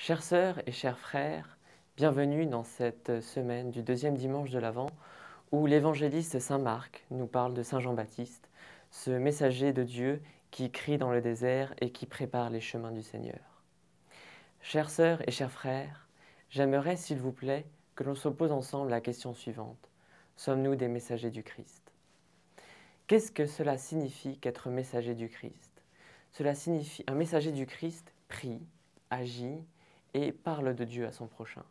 Chères sœurs et chers frères, bienvenue dans cette semaine du deuxième dimanche de l'Avent où l'évangéliste Saint Marc nous parle de Saint Jean-Baptiste, ce messager de Dieu qui crie dans le désert et qui prépare les chemins du Seigneur. Chères sœurs et chers frères, j'aimerais s'il vous plaît que l'on se pose ensemble la question suivante. Sommes-nous des messagers du Christ? Qu'est-ce que cela signifie qu'être messager du Christ? Cela signifie un messager du Christ prie, agit et parle de Dieu à son prochain.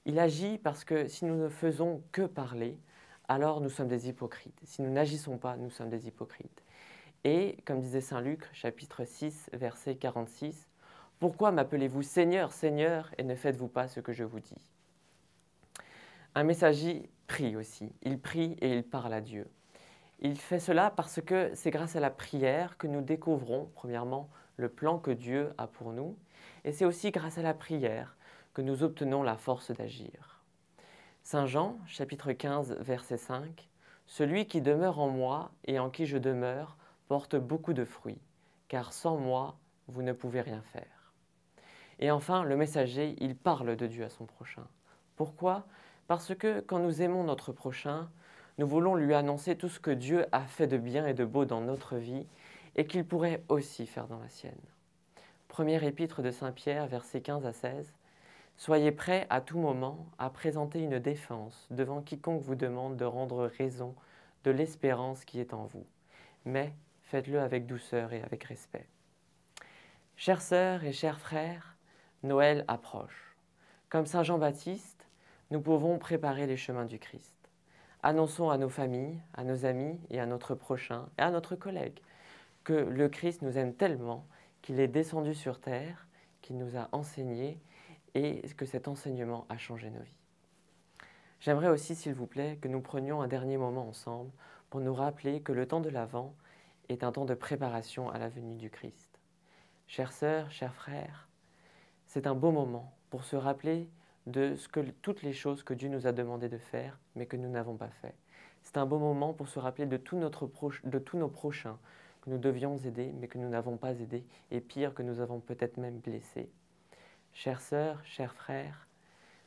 Il agit parce que si nous ne faisons que parler, alors nous sommes des hypocrites. Si nous n'agissons pas, nous sommes des hypocrites. Et, comme disait Saint Luc, chapitre 6, verset 46, « Pourquoi m'appelez-vous Seigneur, Seigneur, et ne faites-vous pas ce que je vous dis ?» Un messager prie aussi. Il prie et il parle à Dieu. Il fait cela parce que c'est grâce à la prière que nous découvrons, premièrement, le plan que Dieu a pour nous. Et c'est aussi grâce à la prière que nous obtenons la force d'agir. Saint Jean, chapitre 15, verset 5, « Celui qui demeure en moi et en qui je demeure porte beaucoup de fruits, car sans moi, vous ne pouvez rien faire. » Et enfin, le messager, il parle de Dieu à son prochain. Pourquoi? Parce que quand nous aimons notre prochain, nous voulons lui annoncer tout ce que Dieu a fait de bien et de beau dans notre vie et qu'il pourrait aussi faire dans la sienne. Première épître de Saint Pierre, versets 15 à 16. « Soyez prêts à tout moment à présenter une défense devant quiconque vous demande de rendre raison de l'espérance qui est en vous. Mais faites-le avec douceur et avec respect. » Chères sœurs et chers frères, Noël approche. Comme Saint Jean-Baptiste, nous pouvons préparer les chemins du Christ. Annonçons à nos familles, à nos amis et à notre prochain et à notre collègue que le Christ nous aime tellement qu'il est descendu sur terre, qu'il nous a enseigné et que cet enseignement a changé nos vies. J'aimerais aussi, s'il vous plaît, que nous prenions un dernier moment ensemble pour nous rappeler que le temps de l'Avent est un temps de préparation à la venue du Christ. Chères sœurs, chers frères, c'est un beau moment pour se rappeler de toutes les choses que Dieu nous a demandé de faire, mais que nous n'avons pas fait. C'est un beau moment pour se rappeler de tous nos prochains que nous devions aider, mais que nous n'avons pas aidés, et pire, que nous avons peut-être même blessés. Chères sœurs, chers frères,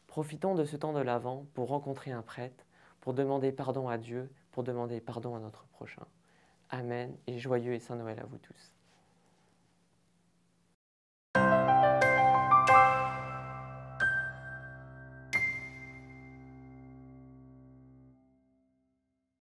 profitons de ce temps de l'Avent pour rencontrer un prêtre, pour demander pardon à Dieu, pour demander pardon à notre prochain. Amen et joyeux et Saint Noël à vous tous.